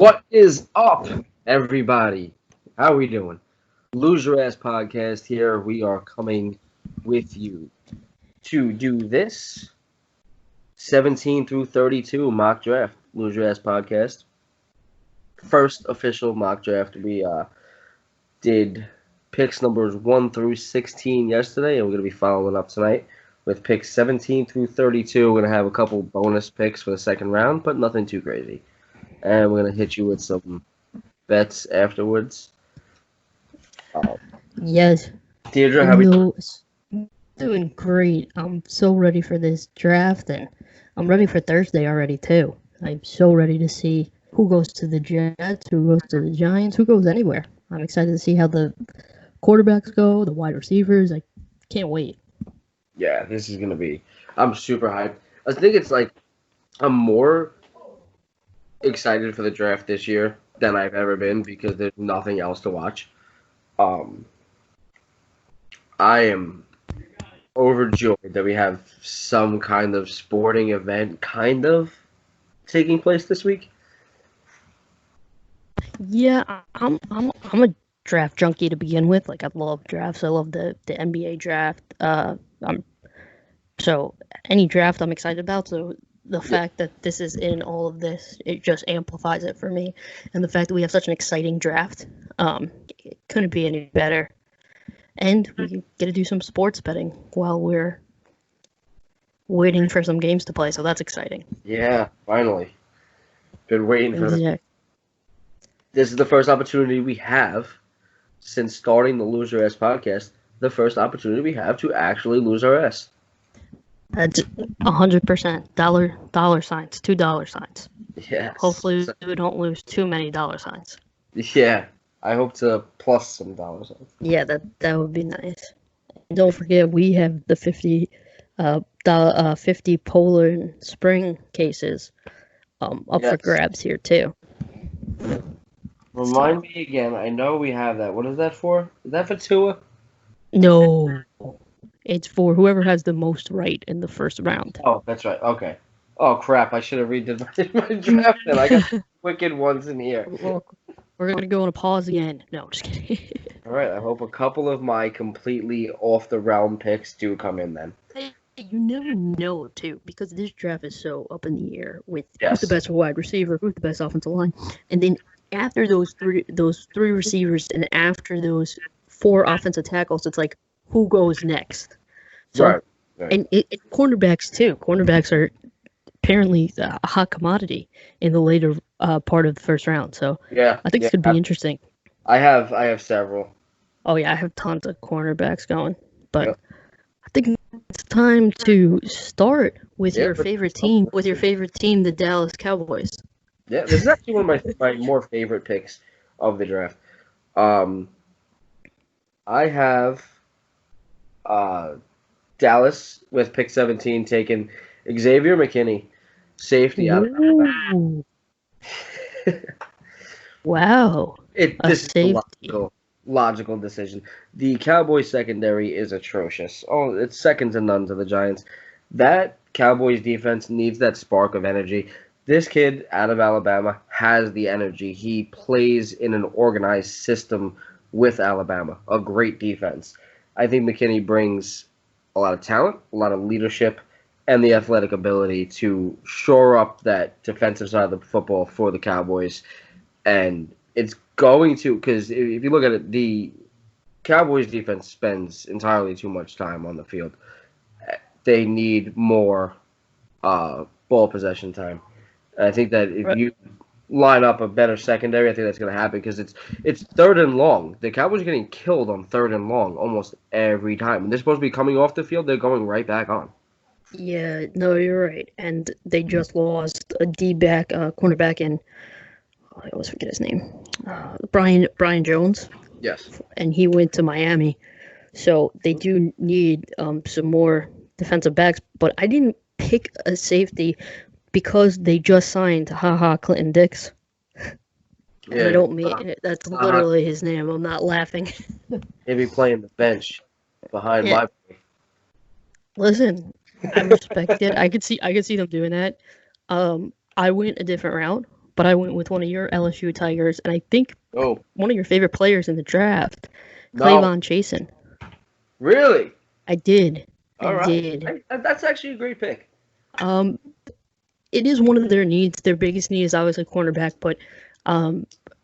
What is up, everybody? How we doing? Lose Your Ass podcast here. We are coming with you to do this 17 through 32 mock draft. Lose Your Ass podcast. First official mock draft. We did picks numbers 1 through 16 yesterday, and we're going to be following up tonight with picks 17 through 32. We're going to have a couple bonus picks for the second round, but nothing too crazy. And we're going to hit you with some bets afterwards. Yes. Deirdre, how we doing? Doing great. I'm so ready for this draft, and I'm ready for Thursday already, too. I'm so ready to see who goes to the Jets, who goes to the Giants, who goes anywhere. I'm excited to see how the quarterbacks go, the wide receivers. I can't wait. Yeah, this is going to be... I'm super hyped. I think it's like I'm more excited for the draft this year than I've ever been because there's nothing else to watch. I am overjoyed that we have some kind of sporting event taking place this week. Yeah, I'm a draft junkie to begin with. Like, I love drafts. I love the NBA draft. So any draft I'm excited about. So the fact that this is in all of this, it just amplifies it for me. And the fact that we have such an exciting draft, it couldn't be any better. And we get to do some sports betting while we're waiting for some games to play. So that's exciting. Yeah, finally. Been waiting for Yeah. This is the first opportunity we have since starting the Lose Your Ass podcast. The first opportunity we have to actually lose our ass. That's 100% dollar signs, $2 Yes. Hopefully we don't lose too many dollar signs. Yeah, I hope to plus some dollars. Yeah, that would be nice. And don't forget, we have the 50 Poland Spring cases up for grabs here too. Remind me again. I know we have that. What is that for? Is that for Tua? No, it's for whoever has the most right in the first round. Oh, that's right. Okay. Oh crap! I should have redid my draft. Then I got wicked ones in here. Well, we're gonna go on a pause again. No, just kidding. All right. I hope a couple of my completely off the realm picks do come in then. You never know too, because this draft is so up in the air with who's the best wide receiver, who's the best offensive line, and then after those three receivers and after those 4 offensive tackles, it's like who goes next? So, right. And cornerbacks too. Cornerbacks are apparently a hot commodity in the later part of the first round. So yeah, I think it could be interesting. I have several. Oh yeah, I have tons of cornerbacks going, but I think it's time to start with your favorite team. With your favorite team, the Dallas Cowboys. Yeah, this is actually one of my more favorite picks of the draft. I have Dallas with pick 17 taking Xavier McKinney, safety out of Alabama. Wow. This is a logical decision. The Cowboys secondary is atrocious. Oh, it's second to none to the Giants. That Cowboys defense needs that spark of energy. This kid out of Alabama has the energy. He plays in an organized system with Alabama, a great defense. I think McKinney brings a lot of talent, a lot of leadership, and the athletic ability to shore up that defensive side of the football for the Cowboys. And it's going to, because if you look at it, the Cowboys defense spends entirely too much time on the field. They need more ball possession time. And I think that if you line up a better secondary, I think that's going to happen because it's third and long. The Cowboys are getting killed on third and long almost every time. When they're supposed to be coming off the field, they're going right back on. Yeah, no, you're right. And they just lost a D-back cornerback in, I always forget his name, Brian Jones. Yes. And he went to Miami. So they do need some more defensive backs. But I didn't pick a safety because they just signed Clinton Dix. Yeah, I don't mean it. That's literally his name. I'm not laughing. He'd be playing the bench behind my. Listen, I respect it. I could see them doing that. I went a different route, but I went with one of your LSU Tigers, and I think Oh, one of your favorite players in the draft, no. Clavon Chasen. Really? I did. All I right. did. That's actually a great pick. It is one of their needs. Their biggest need is obviously cornerback, but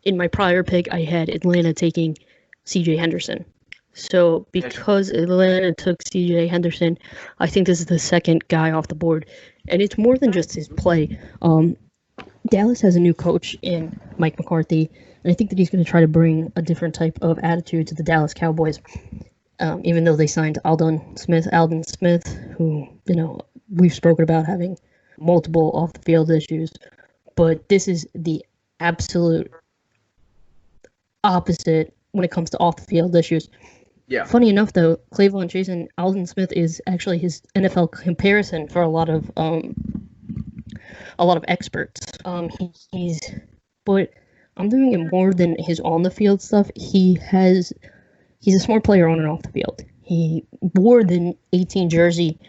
in my prior pick, I had Atlanta taking C.J. Henderson. So because Atlanta took C.J. Henderson, I think this is the second guy off the board, and it's more than just his play. Dallas has a new coach in Mike McCarthy, and I think that he's going to try to bring a different type of attitude to the Dallas Cowboys. Even though they signed Aldon Smith, who we've spoken about having multiple off the field issues, but this is the absolute opposite when it comes to off the field issues. Yeah. Funny enough, though, Clavon Chasen, Aldon Smith is actually his NFL comparison for a lot of experts. But I'm doing it more than his on the field stuff. He's a smart player on and off the field. He wore the 18 jersey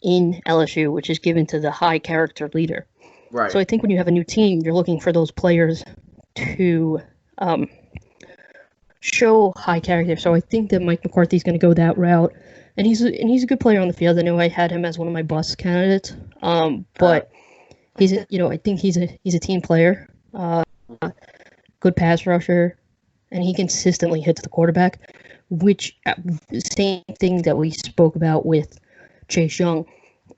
in LSU, which is given to the high character leader. Right. So I think when you have a new team, you're looking for those players to show high character. So I think that Mike McCarthy's going to go that route, and he's a good player on the field. I know I had him as one of my bust candidates, but I think he's a team player, good pass rusher, and he consistently hits the quarterback, which same thing that we spoke about with Chase Young.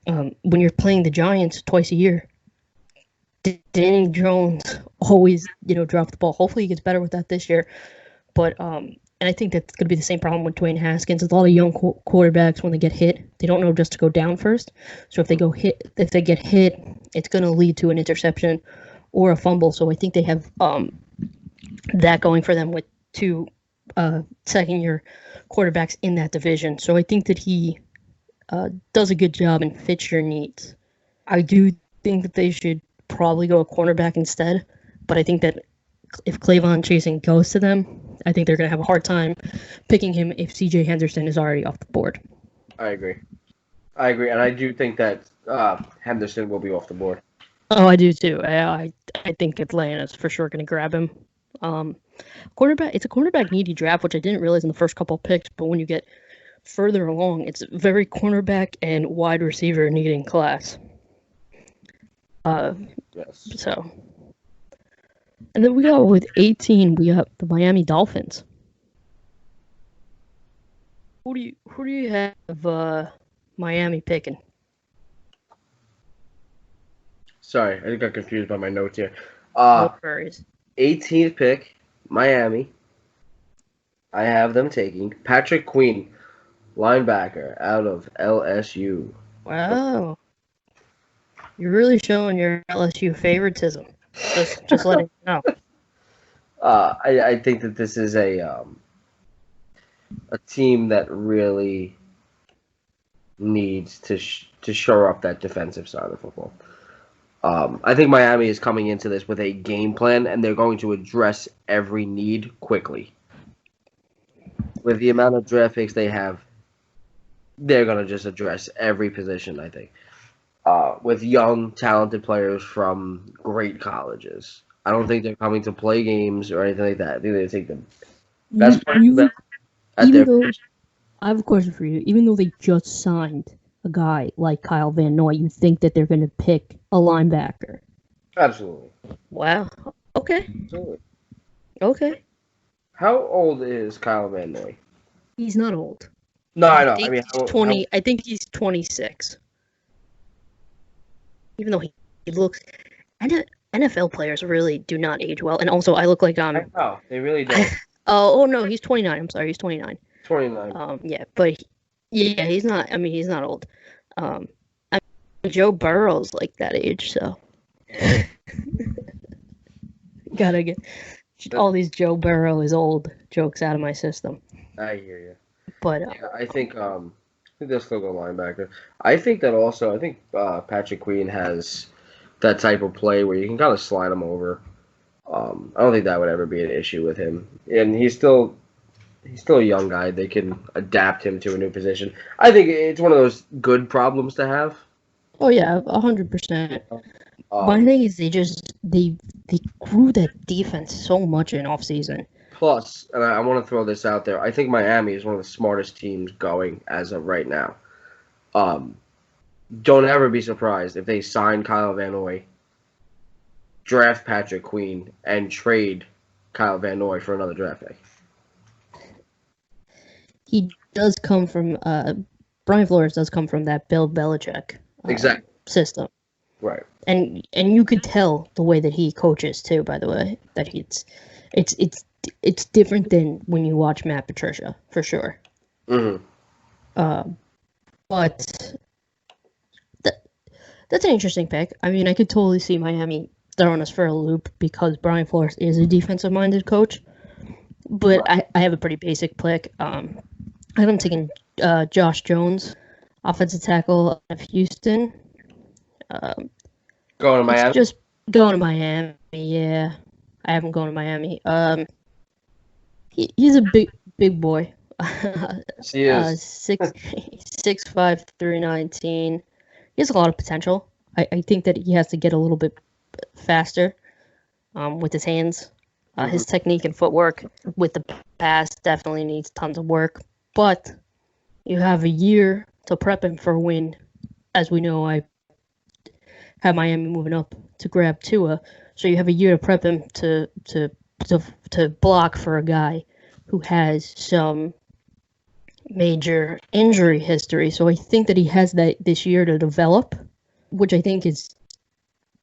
When you're playing the Giants twice a year, Danny Jones always, drops the ball. Hopefully he gets better with that this year. But and I think that's going to be the same problem with Dwayne Haskins. There's a lot of young quarterbacks, when they get hit, they don't know just to go down first. So if they get hit, it's going to lead to an interception or a fumble. So I think they have that going for them with two second-year quarterbacks in that division. So I think that he does a good job and fits your needs. I do think that they should probably go a cornerback instead, but I think that if Clavon Chasen goes to them, I think they're going to have a hard time picking him if C.J. Henderson is already off the board. I agree, and I do think that Henderson will be off the board. Oh, I do too. I think Atlanta's for sure going to grab him. Cornerback. It's a cornerback needy draft, which I didn't realize in the first couple of picks. But when you get further along, it's very cornerback and wide receiver needing class. Yes. So, and then we got with 18. We got the Miami Dolphins. Who do you have Miami picking? Sorry, I got confused by my notes here. No worries. 18th pick, Miami. I have them taking Patrick Queen, linebacker out of LSU. Wow. You're really showing your LSU favoritism. Just letting you know. I think that this is a team that really needs to shore up that defensive side of football. I think Miami is coming into this with a game plan, and they're going to address every need quickly. With the amount of draft picks they have, they're going to just address every position, I think. With young, talented players from great colleges. I don't think they're coming to play games or anything like that. I think they take the best players at their position. I have a question for you. Even though they just signed a guy like Kyle Van Noy, you think that they're going to pick a linebacker? Absolutely. Wow. Okay. Absolutely. Okay. How old is Kyle Van Noy? He's not old. No, I know. I mean, he's 20. I think he's 26. Even though he looks, NFL players really do not age well. And also, I look like I know, they really don't. Oh no, he's 29. I'm sorry, he's 29. 29. Yeah, but he's not. I mean, he's not old. Joe Burrow's like that age, so gotta get all these Joe Burrow is old jokes out of my system. I hear you. But I think they'll still go linebacker. I think Patrick Queen has that type of play where you can kind of slide him over. I don't think that would ever be an issue with him, and he's still a young guy. They can adapt him to a new position. I think it's one of those good problems to have. Oh yeah, 100%. My thing is they just they grew that defense so much in offseason. Plus, and I want to throw this out there, I think Miami is one of the smartest teams going as of right now. Don't ever be surprised if they sign Kyle Van Noy, draft Patrick Queen, and trade Kyle Van Noy for another draft pick. He does come from Brian Flores does come from that Bill Belichick Exactly. system. Right. And you could tell the way that he coaches too, by the way, that it's different than when you watch Matt Patricia, for sure. Mm-hmm. But that's an interesting pick. I mean, I could totally see Miami throwing us for a loop because Brian Flores is a defensive-minded coach. But I have a pretty basic pick. I'm taking Josh Jones, offensive tackle out of Houston. Going to Miami? Just going to Miami, yeah. I haven't gone to Miami. He's a big boy. He is. 6'5", 319. He has a lot of potential. I think that he has to get a little bit faster with his hands. His technique and footwork with the pass definitely needs tons of work. But you have a year to prep him for a win. As we know, I have Miami moving up to grab Tua. So you have a year to prep him to block for a guy who has some major injury history. So I think that he has that this year to develop, which I think is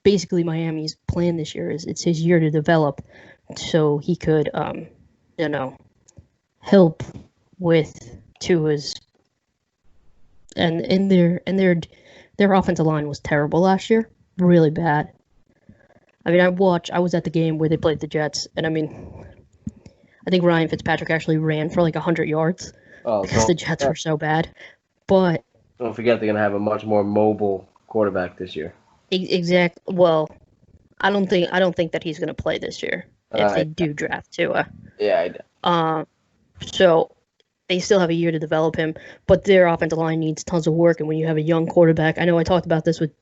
basically Miami's plan this year. Is it's his year to develop, so he could, help with Tua's. And their offensive line was terrible last year, really bad. I mean, I was at the game where they played the Jets, and I mean, I think Ryan Fitzpatrick actually ran for like 100 yards because the Jets were so bad. But don't forget they're gonna have a much more mobile quarterback this year. Exactly. Well, I don't think that he's gonna play this year if they do draft Tua. Yeah, I do. So they still have a year to develop him, but their offensive line needs tons of work. And when you have a young quarterback, I know I talked about this with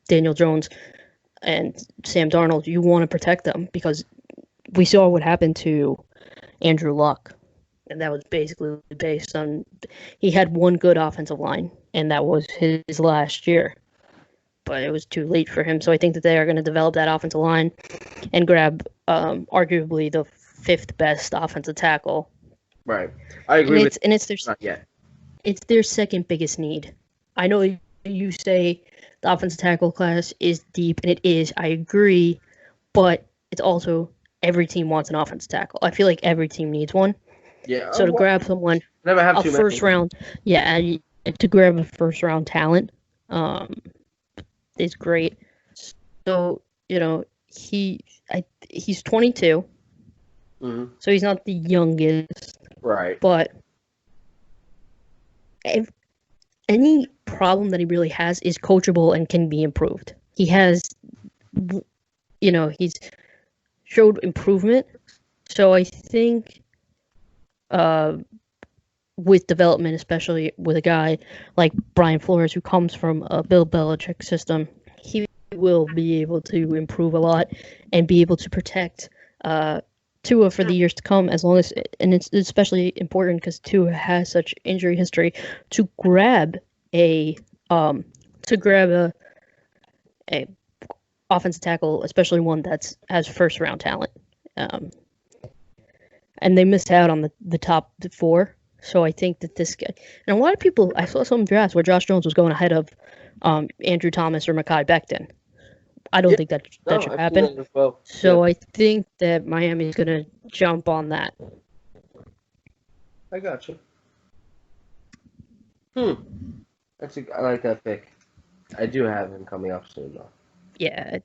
Daniel Jones and Sam Darnold. You want to protect them because we saw what happened to Andrew Luck, and that was basically based on he had one good offensive line, and that was his last year. But it was too late for him, so I think that they are going to develop that offensive line and grab arguably the fifth best offensive tackle. Right, I agree. It's their second biggest need. I know you say the offensive tackle class is deep, and it is. I agree, but it's also every team wants an offensive tackle. I feel like every team needs one. Yeah. So to grab someone, never have a first round, to grab a first round talent, is great. So he's 22, so he's not the youngest, right? But any problem that he really has is coachable and can be improved. He has, he's showed improvement. So I think, with development, especially with a guy like Brian Flores, who comes from a Bill Belichick system, he will be able to improve a lot and be able to protect Tua for the years to come. As long as, and it's especially important because Tua has such injury history, to grab a offensive tackle, especially one that's has first round talent. And they missed out on the top four. So I think that this guy, and a lot of people, I saw some drafts where Josh Jones was going ahead of Andrew Thomas or Mekhi Becton. I don't think that should happen. Well. So I think that Miami is going to jump on that. I got you. I like that pick. I do have him coming up soon, though. Yeah,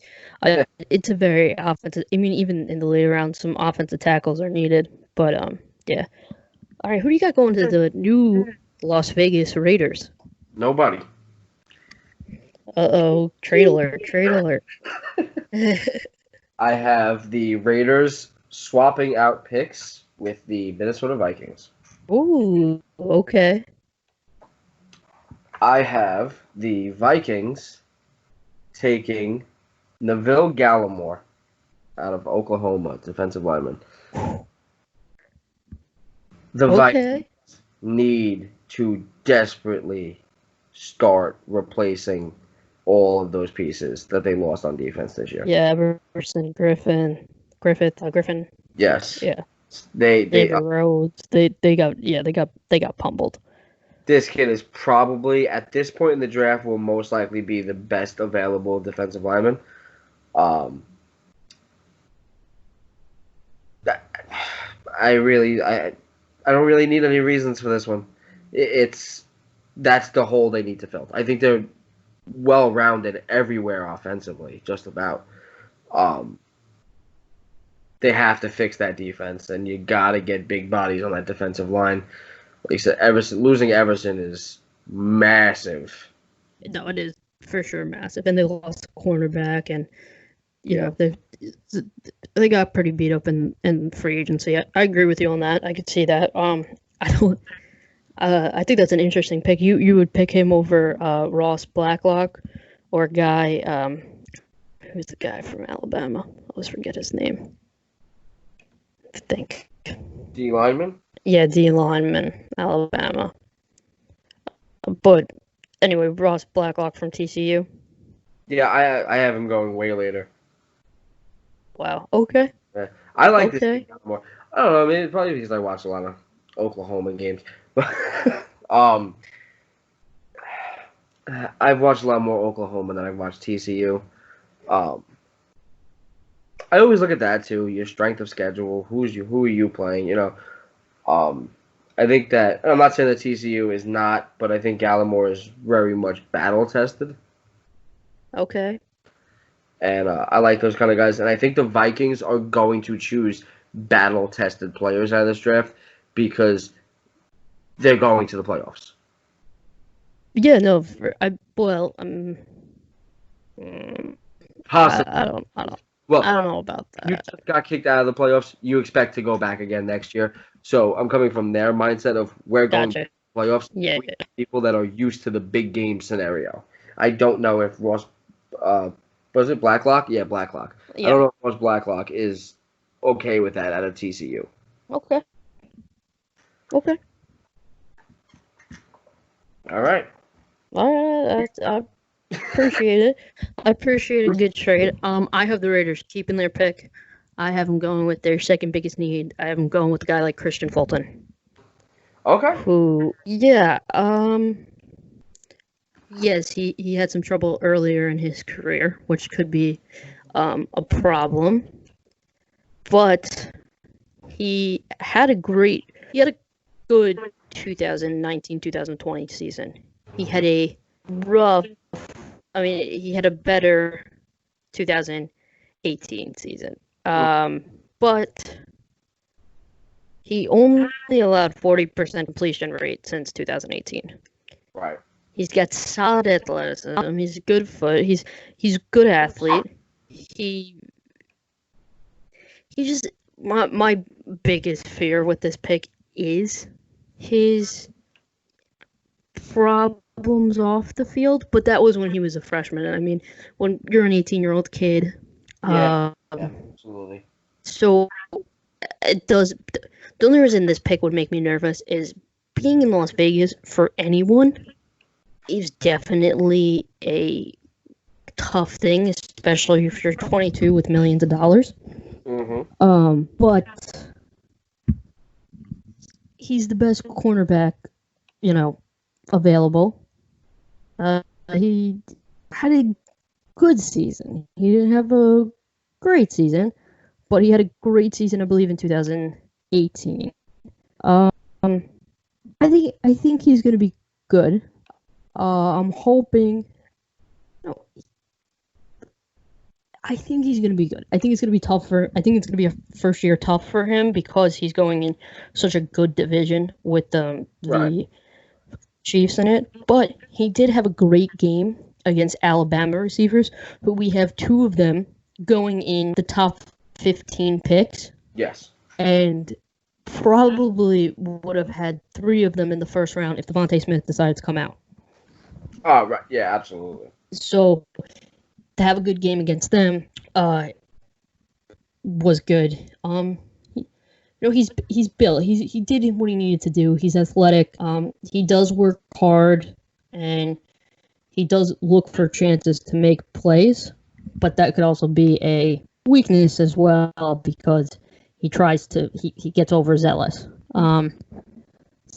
it's a very offensive. I mean, even in the later rounds, some offensive tackles are needed. But yeah. All right, who do you got going to the new Las Vegas Raiders? Nobody. Uh-oh, trade alert. I have the Raiders swapping out picks with the Minnesota Vikings. Ooh, okay. I have the Vikings taking Neville Gallimore out of Oklahoma, defensive lineman. The Vikings Okay. need to desperately start replacing all of those pieces that they lost on defense this year. Yeah, Everson, Griffin. Yes. Yeah, They David Rhodes. They got pummeled. This kid is probably at this point in the draft will most likely be the best available defensive lineman. Um, I don't really need any reasons for this one. That's the hole they need to fill. I think they're well rounded everywhere offensively, just about. Um, they have to fix that defense, and you got to get big bodies on that defensive line. Like I said, losing Everson is massive. No, it is for sure massive, and they lost a cornerback, and you know they got pretty beat up in free agency. I agree with you on that. I could see that. I don't. I think that's an interesting pick. You would pick him over Ross Blacklock, or a guy. Who's the guy from Alabama? I always forget his name. I think. D lineman. Yeah, D lineman, Alabama. But anyway, Ross Blacklock from TCU. Yeah, I have him going way later. Wow. Okay. Yeah. I like this Okay. team more. I don't know. I mean, it's probably because I watch a lot of Oklahoma games. But I've watched a lot more Oklahoma than I've watched TCU. I always look at that too. Your strength of schedule. Who are you playing? You know. I think that I'm not saying that TCU is not, but I think Gallimore is very much battle tested. Okay. And I like those kind of guys. And I think the Vikings are going to choose battle-tested players out of this draft because they're going to the playoffs. Yeah. No. Possibly. I don't. Well, I don't know about that. You just got kicked out of the playoffs. You expect to go back again next year. So I'm coming from their mindset of we're going to the playoffs. Yeah. We have people that are used to the big game scenario. I don't know if Ross, was it Blacklock? Yeah, Blacklock. Yeah. I don't know if Ross Blacklock is okay with that out of TCU. Okay. All right. I appreciate it. I appreciate a good trade. I have the Raiders keeping their pick. I have them going with their second biggest need. I have them going with a guy like Christian Fulton. Okay. Who, yeah, yes, he had some trouble earlier in his career, which could be a problem. But he had a good 2019-2020 season. He had a he had a better 2018 season. But he only allowed 40% completion rate since 2018. Right. He's got solid athleticism. He's a good foot. He's a good athlete. He just my biggest fear with this pick is his problems off the field, but that was when he was a freshman. I mean, when you're an 18-year-old kid, yeah, absolutely. So it does. The only reason this pick would make me nervous is being in Las Vegas for anyone is definitely a tough thing, especially if you're 22 with millions of dollars. Mm-hmm. But he's the best cornerback, available. He had a good season. He didn't have a great season, but he had a great season, I believe, in 2018. I think he's going to be good. I'm hoping. No, I think he's going to be good. I think it's going to be tough I think it's going to be a first year tough for him because he's going in such a good division with the Chiefs in it. But he did have a great game against Alabama receivers, but we have two of them going in the top 15 picks. Yes. And probably would have had three of them in the first round if Devontae Smith decided to come out. Oh, right. Yeah, absolutely. So to have a good game against them was good. He's built. He did what he needed to do. He's athletic. He does work hard, and he does look for chances to make plays. But that could also be a weakness as well because he gets overzealous.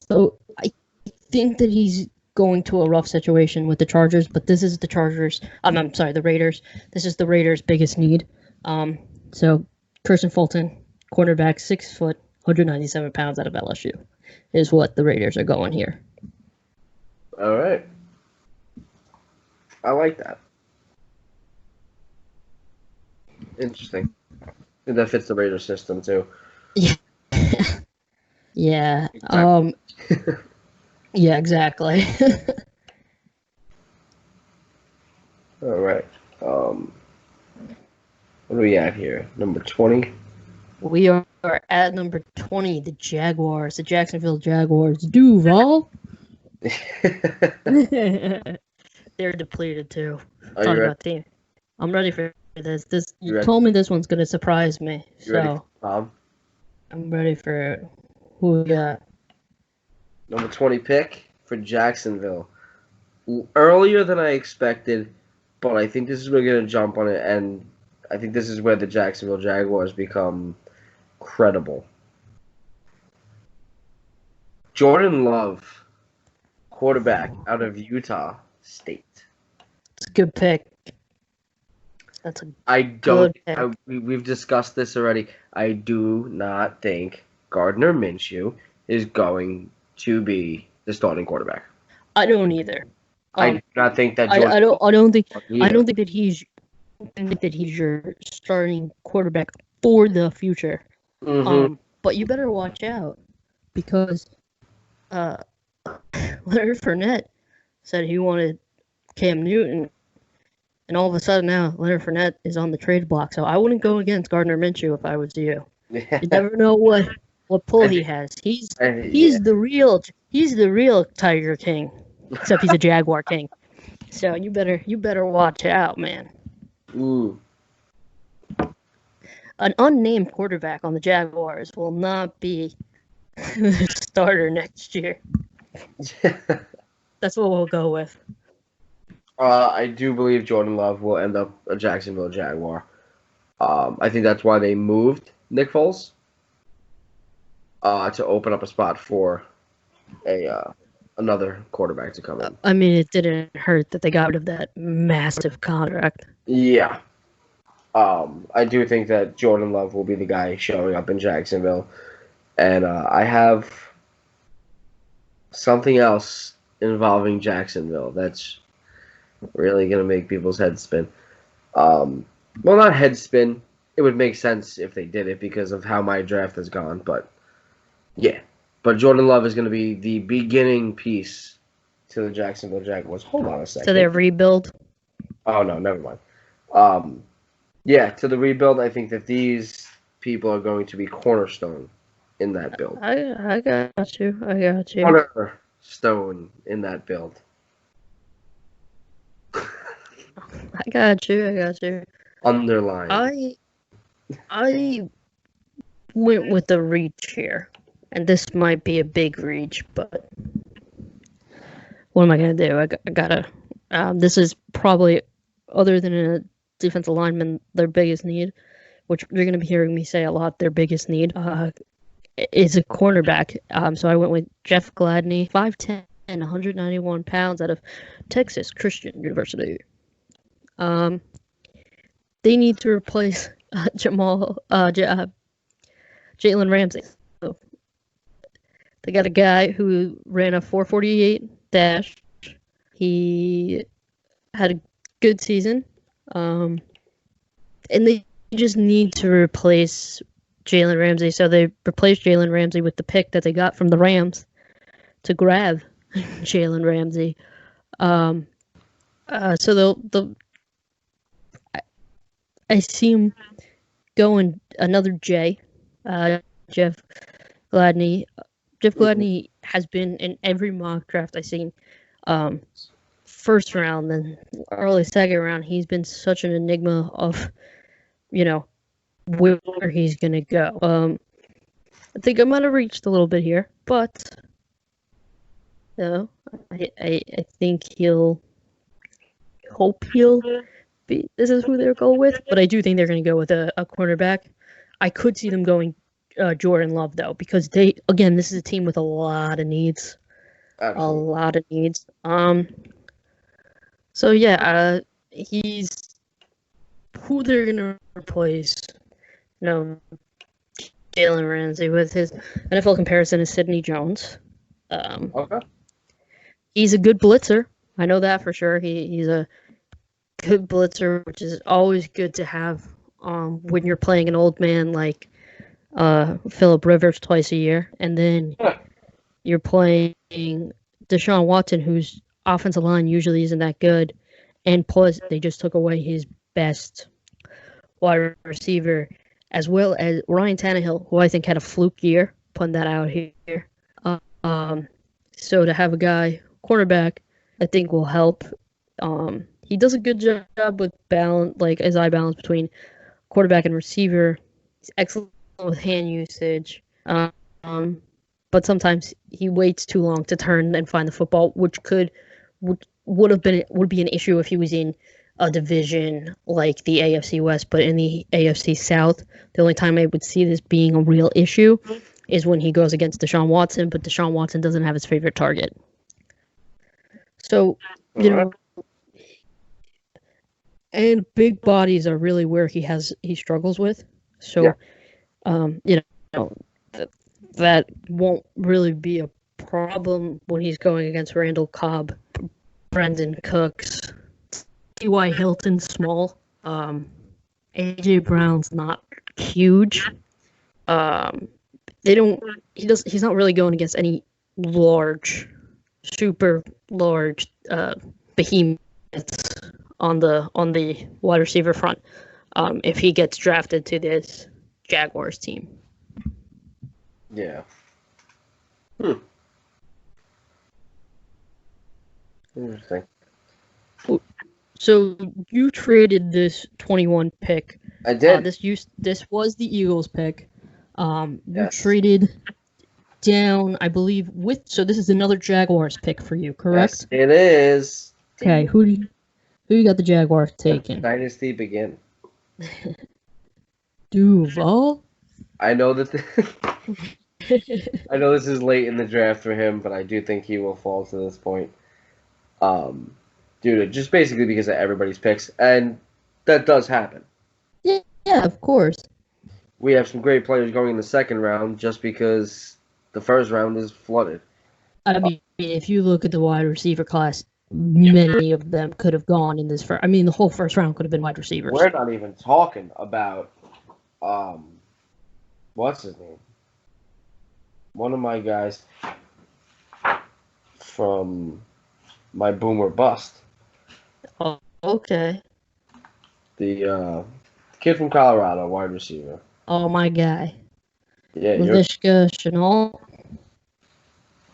So I think that he's going to a rough situation with the Chargers, but this is the Chargers. I'm sorry, the Raiders. This is the Raiders' biggest need. So Kirsten Fulton, cornerback, 6 foot, 197 pounds out of LSU, is what the Raiders are going here. All right. I like that. Interesting. I think that fits the Raiders system too. Yeah. Yeah. Exactly. Yeah, exactly. All right. What are we at here? Number 20? We are at number 20, the Jaguars, the Jacksonville Jaguars. Duval. They're depleted too. Talk about team. I'm ready for this. You told me this one's gonna surprise me. So I'm ready for who we got. Number 20 pick for Jacksonville. Earlier than I expected, but I think this is where we're going to jump on it, and I think this is where the Jacksonville Jaguars become credible. Jordan Love, quarterback out of Utah State. It's a good pick. That's a good pick. We've discussed this already. I do not think Gardner Minshew is going to be the starting quarterback. I don't either. I do not think that. I don't think that he's your starting quarterback for the future. Mm-hmm. But you better watch out because Leonard Fournette said he wanted Cam Newton, and all of a sudden now Leonard Fournette is on the trade block. So I wouldn't go against Gardner Minshew if I was you. You never know what pull he has. He's the real Tiger King, except he's a Jaguar King. So you better watch out, man. Ooh. An unnamed quarterback on the Jaguars will not be the starter next year. That's what we'll go with. I do believe Jordan Love will end up a Jacksonville Jaguar. I think that's why they moved Nick Foles. To open up a spot for another quarterback to come in. I mean, it didn't hurt that they got rid of that massive contract. Yeah. I do think that Jordan Love will be the guy showing up in Jacksonville. And I have something else involving Jacksonville that's really going to make people's heads spin. Well, not head spin. It would make sense if they did it because of how my draft has gone, but yeah, but Jordan Love is going to be the beginning piece to the Jacksonville Jaguars. Hold on a second. To their rebuild? Oh, no, never mind. Yeah, to the rebuild, I think that these people are going to be cornerstone in that build. I got you. Cornerstone in that build. I got you. Underline. I went with the reach here. And this might be a big reach, but what am I going to do? I gotta. This is probably, other than a defensive lineman, their biggest need, which you're going to be hearing me say a lot. Their biggest need is a cornerback. So I went with Jeff Gladney, 5'10", 191 pounds, out of Texas Christian University. They need to replace Jalen Ramsey. They got a guy who ran a 4.48 dash. He had a good season. And they just need to replace Jalen Ramsey. So they replaced Jalen Ramsey with the pick that they got from the Rams to grab Jalen Ramsey. So they'll I see him going another J. Jeff Gladney. Jeff Gladney has been in every mock draft I've seen first round and early second round, he's been such an enigma of, where he's going to go. I think I might have reached a little bit here, but I think he'll be. This is who they'll go with, but I do think they're going to go with a cornerback. I could see them going Jordan Love though, because this is a team with a lot of needs. Absolutely. A lot of needs. So yeah, he's who they're gonna replace. Jalen Ramsey with his NFL comparison is Sidney Jones. Okay. He's a good blitzer. I know that for sure. He's a good blitzer, which is always good to have when you're playing an old man like Phillip Rivers twice a year, and then you're playing Deshaun Watson, whose offensive line usually isn't that good, and plus they just took away his best wide receiver, as well as Ryan Tannehill, who I think had a fluke year, putting that out here. So to have a guy, cornerback, I think will help. He does a good job with balance, like his eye balance between quarterback and receiver. He's excellent with hand usage. But sometimes he waits too long to turn and find the football, which would be an issue if he was in a division like the AFC West. But in the AFC South, the only time I would see this being a real issue is when he goes against Deshaun Watson, but Deshaun Watson doesn't have his favorite target. So, and big bodies are really where he struggles with. So, that won't really be a problem when he's going against Randall Cobb, Brandon Cooks, T.Y. Hilton's small. A.J. Brown's not huge. He's not really going against any super large behemoths on the wide receiver front. If he gets drafted to this Jaguars team. Yeah. Interesting. So you traded this 21 pick. I did. This was the Eagles pick. You Yes. traded down, I believe, so this is another Jaguars pick for you, correct? Yes, it is. Okay, who you got the Jaguars taking? Dynasty begin. Duval? I know that. I know this is late in the draft for him, but I do think he will fall to this point. Just basically because of everybody's picks, and that does happen. Yeah, of course. We have some great players going in the second round just because the first round is flooded. I mean, if you look at the wide receiver class, many of them could have gone in this first. I mean, the whole first round could have been wide receivers. We're not even talking about, what's his name? One of my guys from my Boomer Bust. Oh, okay. The kid from Colorado, wide receiver. Oh, my guy. Yeah, Laviska Shenault.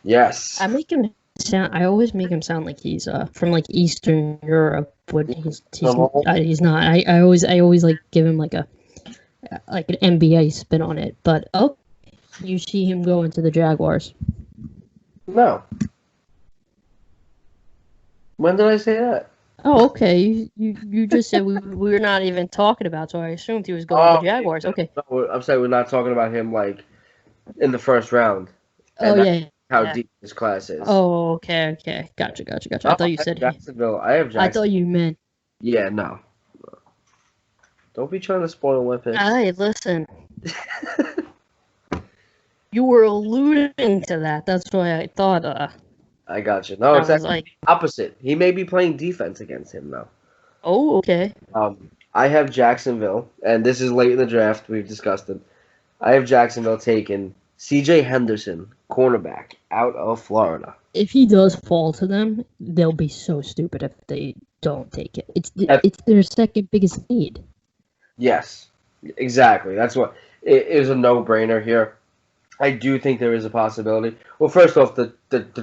Yes. I always make him sound like he's from like Eastern Europe, but he's not. I always like give him like an NBA spin on it. But you see him go into the Jaguars. No. When did I say that? Oh, okay. You just said we were not even talking about, so I assumed he was going to the Jaguars. Okay. No, I'm saying we're not talking about him like in the first round. How deep this class is. Oh, okay. Gotcha. I thought you said Jacksonville. I have Jacksonville. I thought you meant. Yeah, no. Don't be trying to spoil my pick. Hey, listen. You were alluding to that. That's why I thought. I got you. No, it's actually opposite. He may be playing defense against him now. Oh, okay. I have Jacksonville, and this is late in the draft. We've discussed it. I have Jacksonville taking C.J. Henderson, cornerback, out of Florida. If he does fall to them, they'll be so stupid if they don't take it. It's their second biggest need. Yes, exactly. That's what it is, a no-brainer here. I do think there is a possibility. Well, first off, the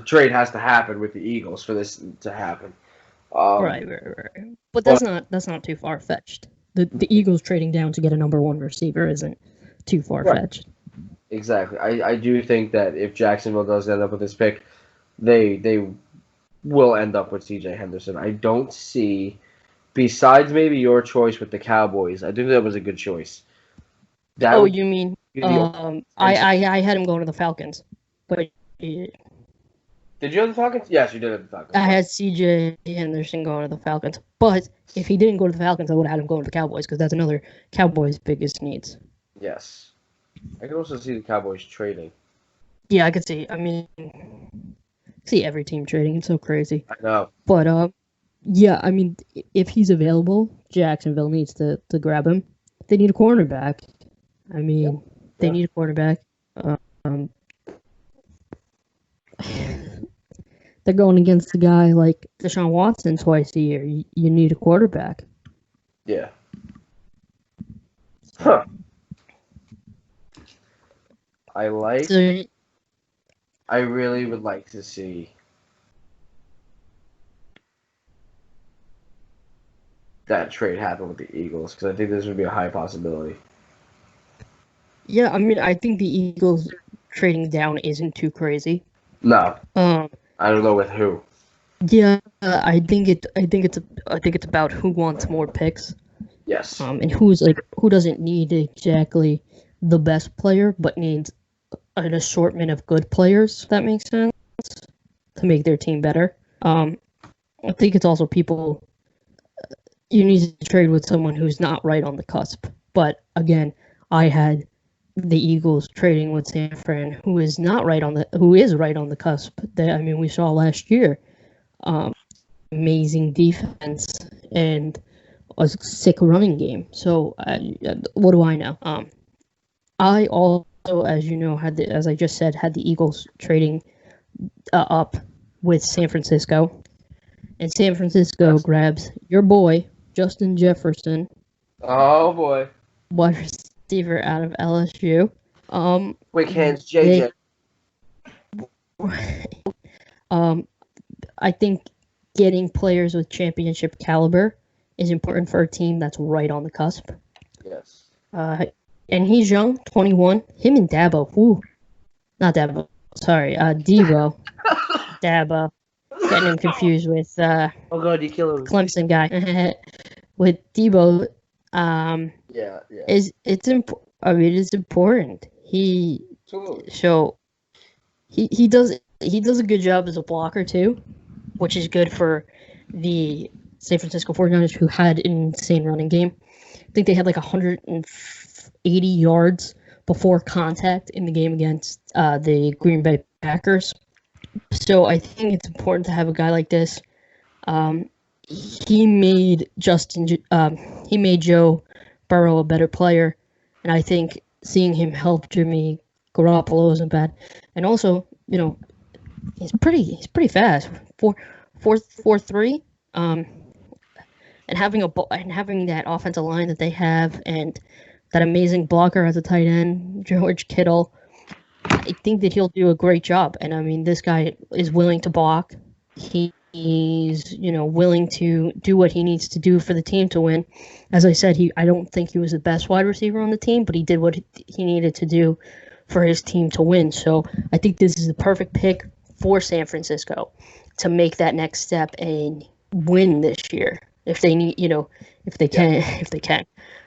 trade has to happen with the Eagles for this to happen. Right. But But that's not too far fetched. The Eagles trading down to get a number one receiver isn't too far right, fetched. exactly. I do think that if Jacksonville does end up with this pick, they will end up with C.J. Henderson. I don't see, besides maybe your choice with the Cowboys, I think that was a good choice. That Oh, would you mean be the only potential. I had him going to the Falcons, but Did you have the Falcons? Yes, you did have the Falcons. I Right. had C.J. Henderson going to the Falcons. But if he didn't go to the Falcons, I would have had him going to the Cowboys because that's another Cowboys' biggest needs. Yes. I can also see the Cowboys trading. Yeah, I could see. I mean, see every team trading. It's so crazy. I know. But yeah, I mean, if he's available, Jacksonville needs to grab him. They need a cornerback. I mean, they Yeah. need a quarterback. They're going against a guy like Deshaun Watson twice a year. You need a quarterback. Yeah. Huh. So, I really would like to see that trade happen with the Eagles because I think this would be a high possibility. yeah, I mean, I think the Eagles trading down isn't too crazy. No, Um, I don't know with who. yeah, I think it's about who wants more picks. Yes. And who doesn't need exactly the best player, but needs an assortment of good players. If that makes sense, to make their team better. I think it's also people. You need to trade with someone who's not right on the cusp. But again, I had the Eagles trading with San Fran, who is right on the cusp. I mean, we saw last year, amazing defense and a sick running game. So what do I know? I also, as you know, as I just said, had the Eagles trading up with San Francisco, and San Francisco grabs your boy Justin Jefferson, Oh boy. wide receiver out of LSU. Quick hands, JJ. I think getting players with championship caliber is important for a team that's right on the cusp. Yes. And he's young, 21. Him and Dabo, not Dabo. Sorry, Debo. Dabo. Getting him confused with Oh god, you killed him. Clemson guy. With Debo, Yeah. it's important. Absolutely. So he does a good job as a blocker too, which is good for the San Francisco 49ers, who had an insane running game. I think they had like 180 yards before contact in the game against the Green Bay Packers. So I think it's important to have a guy like this. He made Joe Burrow a better player, and I think seeing him help Jimmy Garoppolo isn't bad. And also, he's pretty fast, 4.3. And having that offensive line that they have, and that amazing blocker as a tight end, George Kittle, I think that he'll do a great job. And I mean, this guy is willing to block. He's willing to do what he needs to do for the team to win. As I said, I don't think he was the best wide receiver on the team, but he did what he needed to do for his team to win. So I think this is the perfect pick for San Francisco to make that next step and win this year if they need, if they can.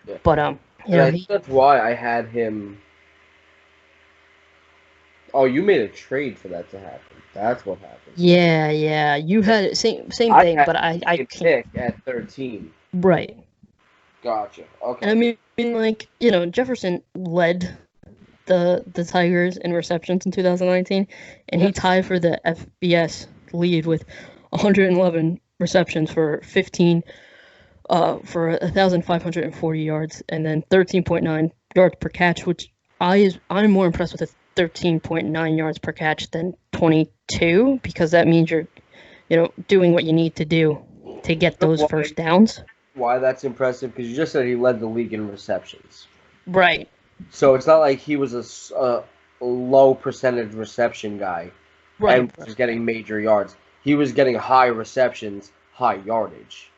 Yeah. But I think that's why I had him. Oh, you made a trade for that to happen. That's what happened. Yeah. You had same thing, but I can't pick at 13. Right. Gotcha. Okay. And I mean, Jefferson led the Tigers in receptions in 2019, and he tied for the FBS lead with 111 receptions for 1,540 yards, and then 13.9 yards per catch, which I'm more impressed with the 13.9 yards per catch than 22, because that means you're, doing what you need to do to get those first downs. Why that's impressive? Because you just said he led the league in receptions. Right. So it's not like he was a low percentage reception guy, Right. and was getting major yards. He was getting high receptions, high yardage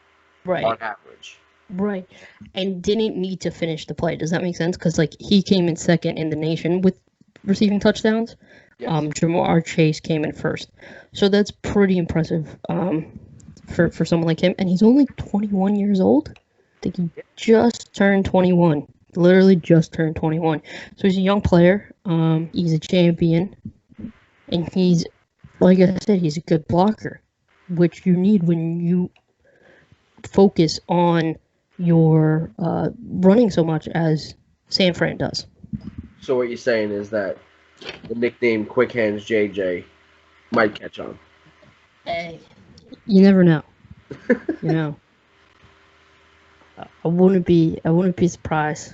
Right. on average. Right. And didn't need to finish the play. Does that make sense? Because like he came in second in the nation with receiving touchdowns. Yes. Jamar Chase came in first. So that's pretty impressive for someone like him. And he's only 21 years old. I think he just turned 21. Literally just turned 21. So he's a young player. He's a champion. And he's, like I said, he's a good blocker, which you need when you focus on your running so much as San Fran does. So what you're saying is that the nickname Quick Hands JJ might catch on. Hey, you never know. You know, I wouldn't be surprised.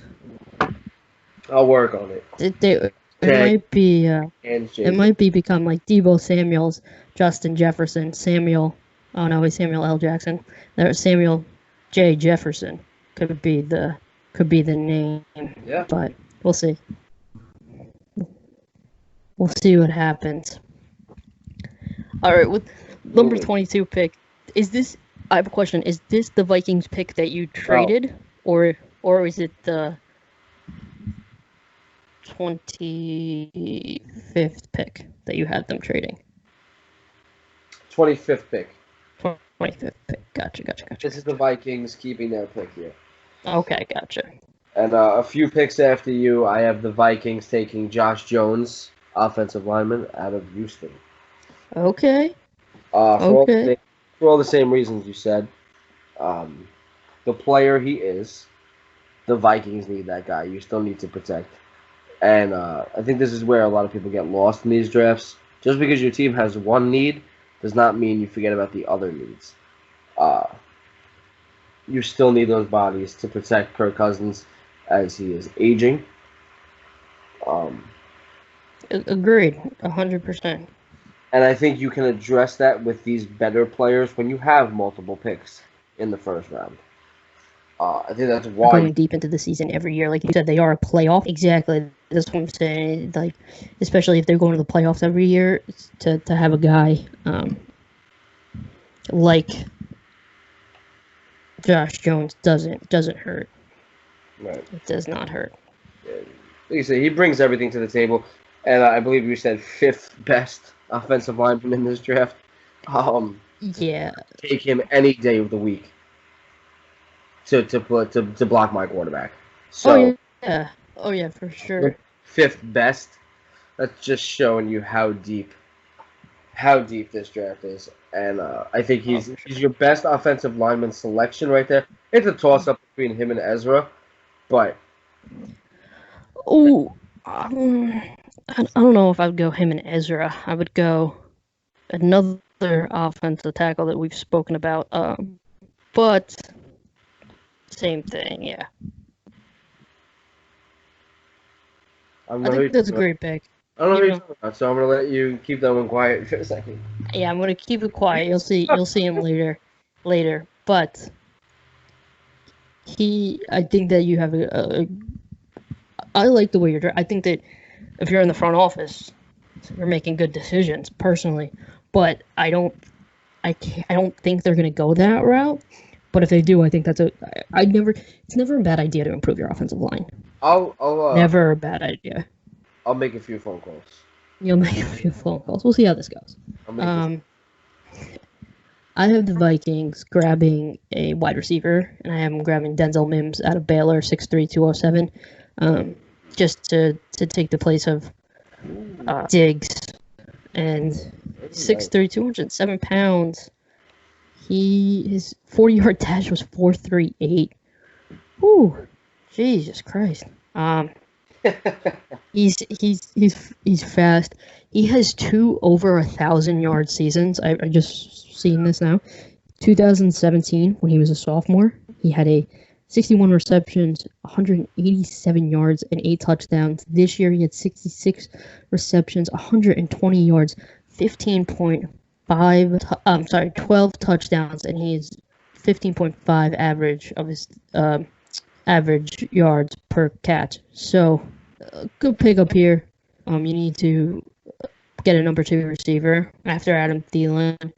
I'll work on it. It might be Hands JJ. it might be become like Debo Samuel's, Justin Jefferson, Samuel. Oh no, he's Samuel L. Jackson. There's Samuel J. Jefferson could be the name. Yeah. But we'll see. We'll see what happens. All right, with number 22 pick, is this? I have a question. Is this the Vikings pick that you traded, or is it the 25th pick that you had them trading? 25th pick. 25th pick. Gotcha. This is the Vikings keeping their pick here. Okay, gotcha. And a few picks after you, I have the Vikings taking Josh Jones, offensive lineman, out of Houston. Okay. For all the same reasons you said. The player he is, the Vikings need that guy. You still need to protect. And I think this is where a lot of people get lost in these drafts. Just because your team has one need does not mean you forget about the other needs. You still need those bodies to protect Kirk Cousins as he is aging. Agreed, 100%. And I think you can address that with these better players when you have multiple picks in the first round. I think that's why Going deep into the season every year, like you said, they are a playoff. Exactly, that's what I'm saying. Like, especially if they're going to the playoffs every year, to have a guy like Josh Jones doesn't hurt. Right. It does not hurt. Like you said, he brings everything to the table, and I believe you said 5th best offensive lineman in this draft. Yeah. Take him any day of the week to block my quarterback. So Oh yeah, for sure. 5th best. That's just showing you how deep this draft is, and I think he's your best offensive lineman selection right there. It's a toss up between him and Ezra, but I don't know if I would go him and Ezra. I would go another offensive tackle that we've spoken about. But same thing, yeah. I think that's a great pick. I don't know who you're talking about, so I'm gonna let you keep that one quiet for a second. Yeah, I'm gonna keep it quiet. You'll see him later. But I think that you have I like the way you're. I think that if you're in the front office, you're making good decisions personally. But I don't think they're gonna go that route. But if they do, I think it's never a bad idea to improve your offensive line. I'll never a bad idea. I'll make a few phone calls. You'll make a few phone calls. We'll see how this goes. I have the Vikings grabbing a wide receiver, and I have them grabbing Denzel Mims out of Baylor, 6'3", 207, just to take the place of Diggs, and 6'3", 207 pounds. His 40-yard dash was 4.38. Whew, Jesus Christ. He's fast. He has 2 over 1,000-yard seasons. I just seen this now. 2017, when he was a sophomore, he had a 61 receptions, 187 yards, and 8 touchdowns. This year, he had 66 receptions, 120 yards, 12 touchdowns, and he's 15.5 average of his average yards per catch. So, good pickup here. You need to get a number 2 receiver after Adam Thielen.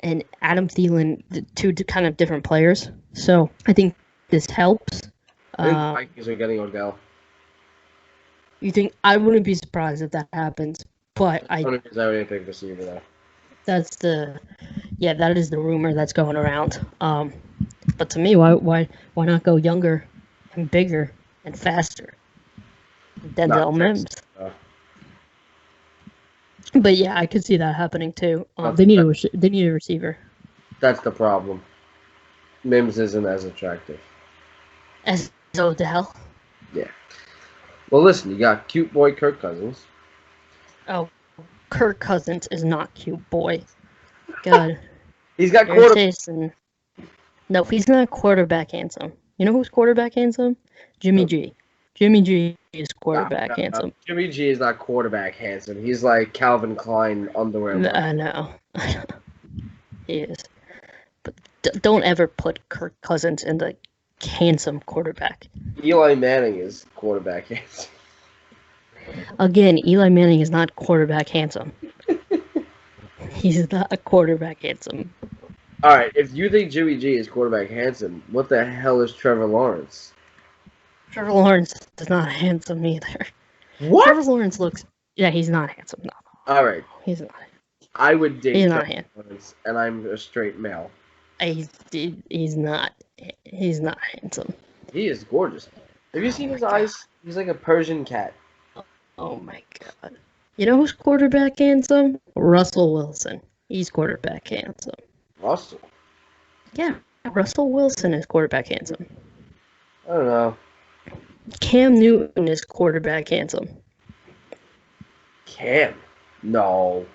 and Adam Thielen, the two kind of different players. So I think this helps. I think the Vikings are getting Odell. You think I wouldn't be surprised if that happens, but I don't think I pick receiver there. That is the rumor that's going around. But to me, why not go younger and bigger and faster? Denzel Mims. But yeah, I could see that happening too. They need a receiver. That's the problem. Mims isn't as attractive as Odell. Yeah. Well, listen, you got cute boy Kirk Cousins. Oh, Kirk Cousins is not cute boy. God. He's got quarterback. No, he's not quarterback handsome. You know who's quarterback handsome? Jimmy G. Jimmy G is quarterback handsome. Jimmy G is not quarterback handsome. He's like Calvin Klein underwear. I know. He is. But don't ever put Kirk Cousins in the handsome quarterback. Eli Manning is quarterback handsome. Again, Eli Manning is not quarterback handsome. He's not a quarterback handsome. All right, if you think Jimmy G is quarterback handsome, what the hell is Trevor Lawrence? Trevor Lawrence is not handsome either. What? Trevor Lawrence looks... Yeah, he's not handsome. No. All right. He's not. I would date Trevor Lawrence, and I'm a straight male. He's not handsome. He is gorgeous. Have you seen his eyes? He's like a Persian cat. Oh my god. You know who's quarterback handsome? Russell Wilson. He's quarterback handsome. Russell? Yeah, Russell Wilson is quarterback handsome. I don't know. Cam Newton is quarterback handsome. Cam? No.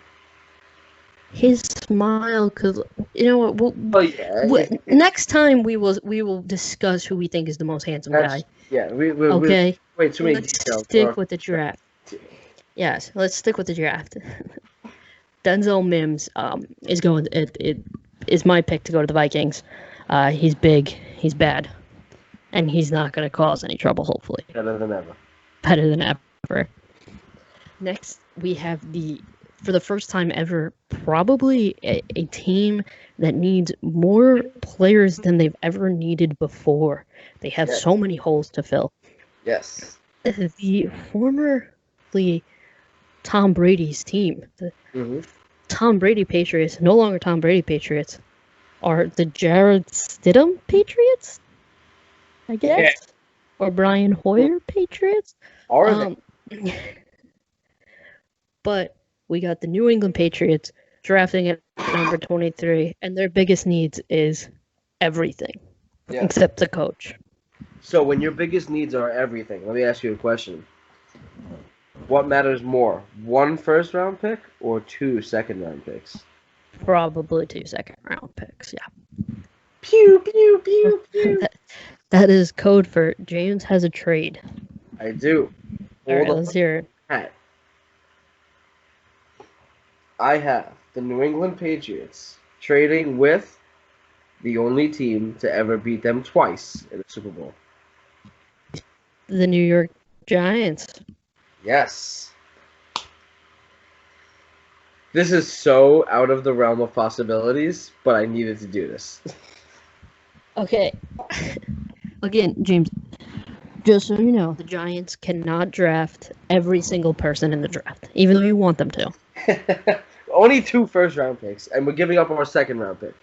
His smile, cause you know what? Next time we will discuss who we think is the most handsome guy. Yeah. Okay. Wait, too many Let's details. stick with the draft. Yes, let's stick with the draft. Denzel Mims is going. It is my pick to go to the Vikings. He's big. He's bad. And he's not going to cause any trouble, hopefully. Better than ever. Better than ever. Next, we have for the first time ever, probably a team that needs more players than they've ever needed before. They have so many holes to fill. Yes. The formerly Tom Brady's team, the Tom Brady Patriots, no longer Tom Brady Patriots, are the Jarrett Stidham Patriots? I guess, or Brian Hoyer Patriots. Are they? But we got the New England Patriots drafting at number 23, and their biggest needs is everything, except the coach. So when your biggest needs are everything, let me ask you a question. What matters more, 1 first-round pick or 2 second-round picks? Probably 2 second-round picks, yeah. Pew, pew, pew, pew. That is code for James has a trade. I do. All right, let's hear it. I have the New England Patriots trading with the only team to ever beat them twice in the Super Bowl. The New York Giants. Yes. This is so out of the realm of possibilities, but I needed to do this. Okay. Again, James, just so you know, the Giants cannot draft every single person in the draft, even though you want them to. Only 2 first-round picks, and we're giving up our second-round pick.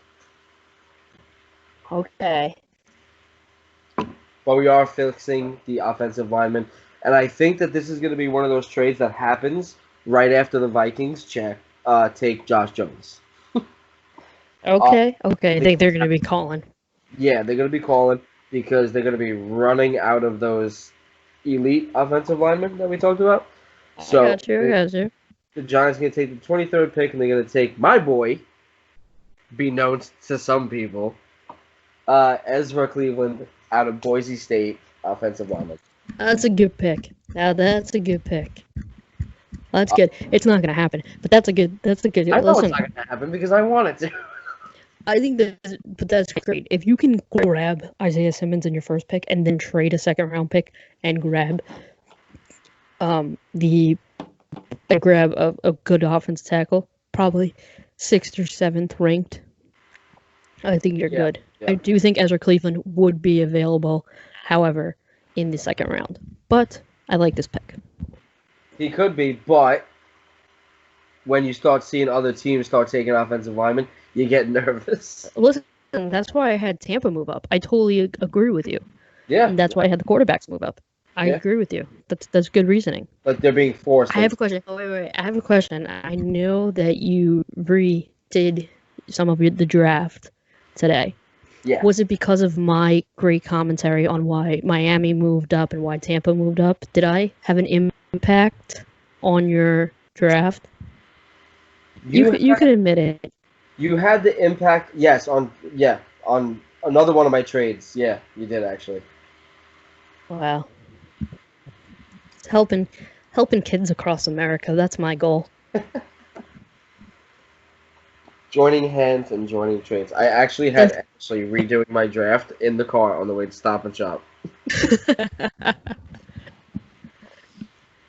Okay. But we are fixing the offensive lineman, and I think that this is going to be one of those trades that happens right after the Vikings take Josh Jones. Okay. I think they're going to be calling. Yeah, they're going to be calling because they're going to be running out of those elite offensive linemen that we talked about. So I got you. The Giants are going to take the 23rd pick, and they're going to take my boy, be known to some people, Ezra Cleveland out of Boise State, offensive lineman. That's a good pick. Now that's a good pick. That's good. It's not going to happen, but that's a good. I know it's not going to happen because I want it to. I think but that's great. If you can grab Isaiah Simmons in your first pick and then trade a second-round pick and grab a good offensive tackle, probably 6th or 7th ranked I think you're Yeah, good. yeah. I do think Ezra Cleveland would be available, however, in the second round. But I like this pick. He could be, but when you start seeing other teams start taking offensive linemen, you get nervous. Listen, that's why I had Tampa move up. I totally agree with you. Yeah, And that's why I had the quarterbacks move up. I Yeah. agree with you. That's good reasoning. but they're being forced. I have a question. Oh, wait. I have a question. I know that you redid some of the draft today. Yeah. Was it because of my great commentary on why Miami moved up and why Tampa moved up? Did I have an impact on your draft? You can admit it. You had the impact, yes, on another one of my trades. Yeah, you did actually. Wow. It's helping kids across America. That's my goal. Joining hands and joining trades. I actually had redoing my draft in the car on the way to Stop and Shop.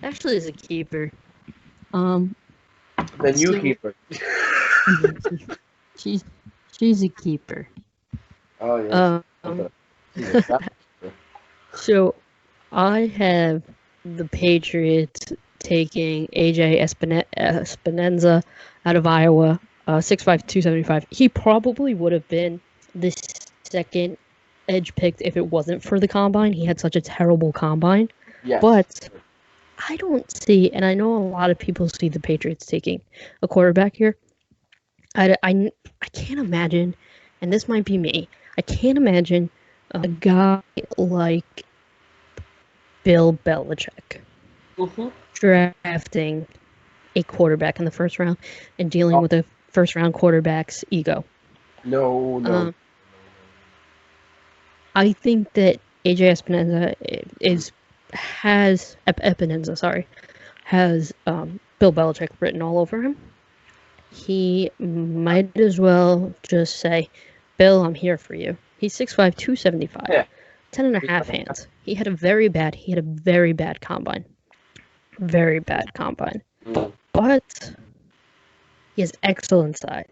Ashley is a keeper. Then you So- keep her. she's a keeper. Oh yeah. Um, so I have the Patriots taking AJ Espinenza out of Iowa, 6'5", 275. He probably would have been the second edge picked if it wasn't for the combine. He had such a terrible combine. Yes. But I don't see, and I know a lot of people see the Patriots taking a quarterback here. I can't imagine, and this might be me, I can't imagine a guy like Bill Belichick drafting a quarterback in the first round and dealing with a first round quarterback's ego. No. I think that AJ Espinenza has Bill Belichick written all over him. He might as well just say, Bill, I'm here for you. He's 6'5", 275, Yeah. 10.5 hands. He had a very bad combine. Very bad combine. Mm. But he has excellent size.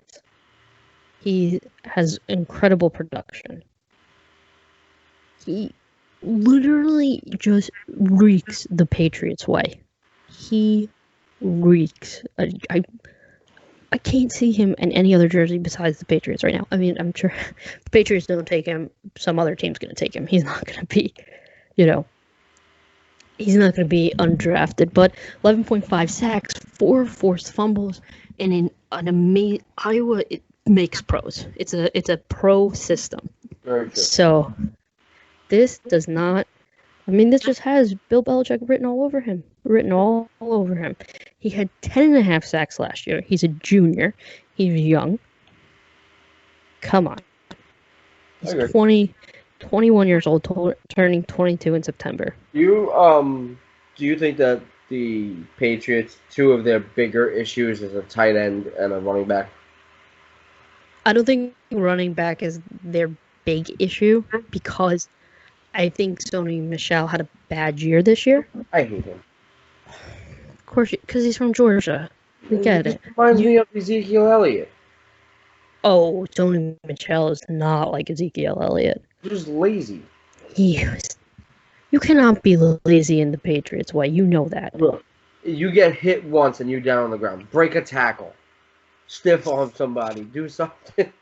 He has incredible production. He literally just reeks the Patriots way. He reeks. I can't see him in any other jersey besides the Patriots right now. I mean, I'm sure the Patriots don't take him. Some other team's going to take him. He's not going to be, he's not going to be undrafted. But 11.5 sacks, 4 forced fumbles, and in an amazing Iowa, it makes pros. It's a pro system. Very true. So this does not. I mean, this just has Bill Belichick written all over him. He had 10.5 sacks last year. He's a junior. He's young. Come on. He's 21 years old, turning 22 in September. Do you think that the Patriots, two of their bigger issues is a tight end and a running back? I don't think running back is their big issue because I think Sony Michel had a bad year this year. I hate him. Of course, because he's from Georgia. We get it. Reminds me of Ezekiel Elliott. Oh, Sony Michel is not like Ezekiel Elliott. He's just lazy. You cannot be lazy in the Patriots way. You know that. Look, you get hit once and you're down on the ground. Break a tackle. Stiff arm somebody. Do something.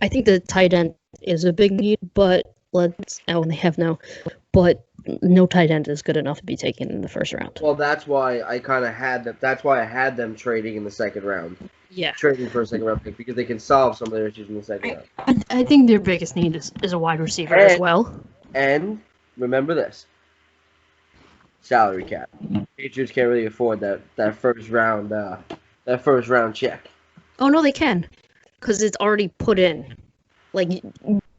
I think the tight end is a big need, but they have no. But no tight end is good enough to be taken in the first round. Well, that's why I kind of had that. That's why I had them trading in the second round. Yeah. Trading for a second round pick because they can solve some of their issues in the second round. I think their biggest need is a wide receiver as well. And remember this: salary cap. Patriots can't really afford that first round check. Oh no, they can, because it's already put in. Like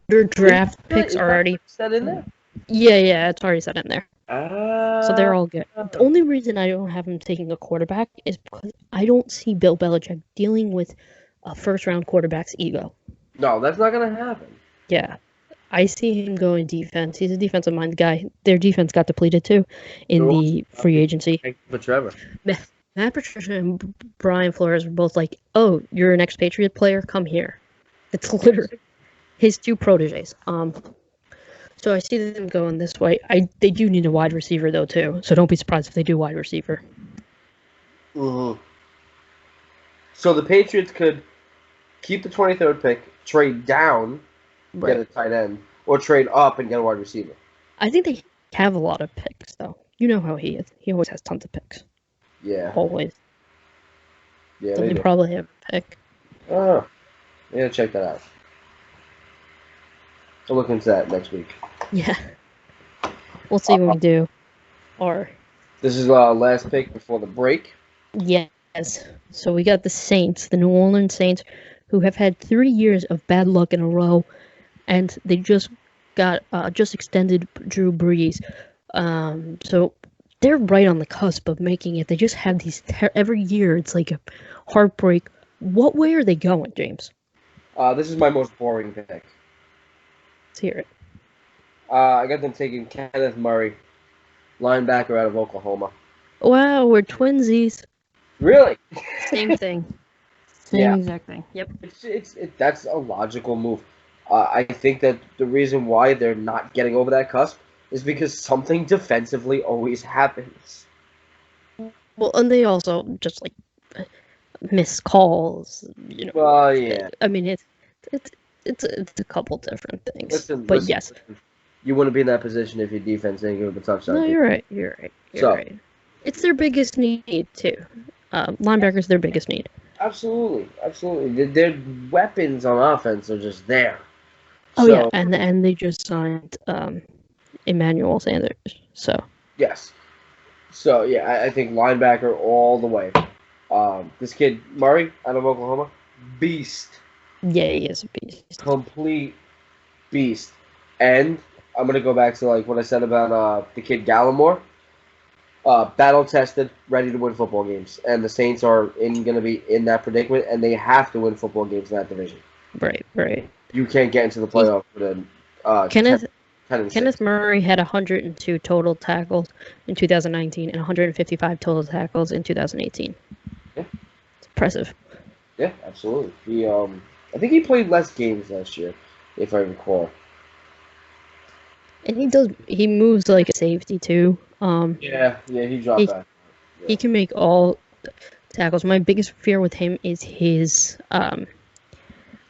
your draft picks are already set in there. Yeah, it's already set in there. So they're all good. The Oh. only reason I don't have him taking a quarterback is because I don't see Bill Belichick dealing with a first-round quarterback's ego. No, that's not gonna happen. Yeah. I see him going defense. He's a defensive-minded guy. Their defense got depleted, too, in the free agency. Thank you for Trevor. Matt Patricia and Brian Flores were both like, oh, you're an ex-Patriot player? Come here. It's literally... his two proteges. So I see them going this way. They do need a wide receiver though too. So don't be surprised if they do wide receiver. Mm-hmm. So the Patriots could keep the 23rd pick, trade down, get a tight end, or trade up and get a wide receiver. I think they have a lot of picks though. You know how he is. He always has tons of picks. Yeah. Always. Yeah. So they probably have a pick. Oh, yeah. Check that out. I'll look into that next week. Yeah. We'll see what we do. Or this is our last pick before the break. Yes. So we got the Saints, the New Orleans Saints, who have had 3 years of bad luck in a row, and they just got just extended Drew Brees. So they're right on the cusp of making it. They just have these every year. It's like a heartbreak. What way are they going, James? This is my most boring pick. Let's hear it. I got them taking Kenneth Murray, linebacker out of Oklahoma. Wow, we're twinsies. Really? Same thing. Same exact thing. Yep. That's a logical move. I think that the reason why they're not getting over that cusp is because something defensively always happens. Well, and they also just like miss calls. You know. Well, yeah. I mean, it's a couple different things. Listen, yes. You wouldn't be in that position if your defense didn't give up a touchdown. No, you're right. You're right. It's their biggest need too. Linebackers, their biggest need. Absolutely. Their weapons on offense are just there. Oh yeah, and they just signed Emmanuel Sanders. So yes. So yeah, I think linebacker all the way. This kid Murray out of Oklahoma, beast. Yeah, he is a beast. Complete beast. And I'm gonna go back to like what I said about the kid Gallimore. Battle tested, ready to win football games, and the Saints are gonna be in that predicament, and they have to win football games in that division. Right. You can't get into the playoffs with a Kenneth Murray had 102 total tackles in 2019 and 155 total tackles in 2018. Yeah, it's impressive. Yeah, absolutely. He I think he played less games last year, if I recall. And he moves like a safety too. Yeah, he dropped back. Yeah. He can make all tackles. My biggest fear with him is his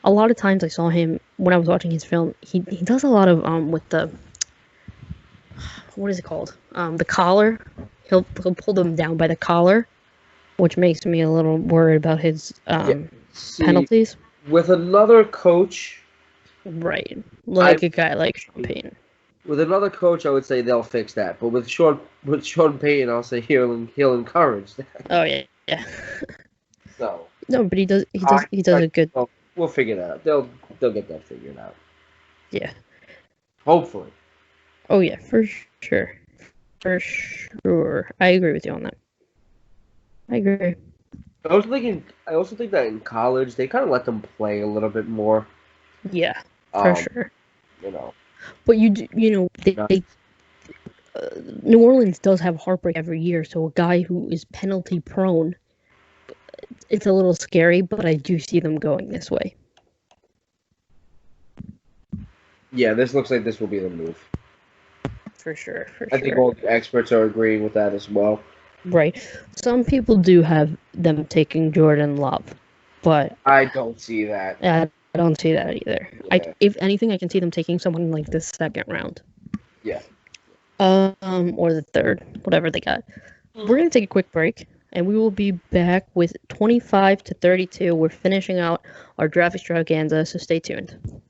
a lot of times I saw him when I was watching his film, he does a lot of with the what is it called? The collar. He'll pull them down by the collar, which makes me a little worried about his penalties. With another coach, right? Like a guy like Sean Payton. With another coach, I would say they'll fix that. But with Sean Payton, I'll say he'll encourage that. Oh yeah. So. No, but he does a good. We'll figure that out. They'll get that figured out. Yeah. Hopefully. Oh yeah, for sure. For sure. I agree with you on that. I agree. I also think that in college they kind of let them play a little bit more. Yeah, for sure. You know. But New Orleans does have heartbreak every year, so a guy who is penalty prone, it's a little scary, but I do see them going this way. Yeah, this looks like this will be the move. For sure. I think all the experts are agreeing with that as well. Right. Some people do have them taking Jordan Love, but I don't see that. I don't see that either. Yeah. If anything, I can see them taking someone like the second round. Yeah. Or the third, whatever they got. We're gonna take a quick break, and we will be back with 25 to 32. We're finishing out our draft extravaganza, so stay tuned.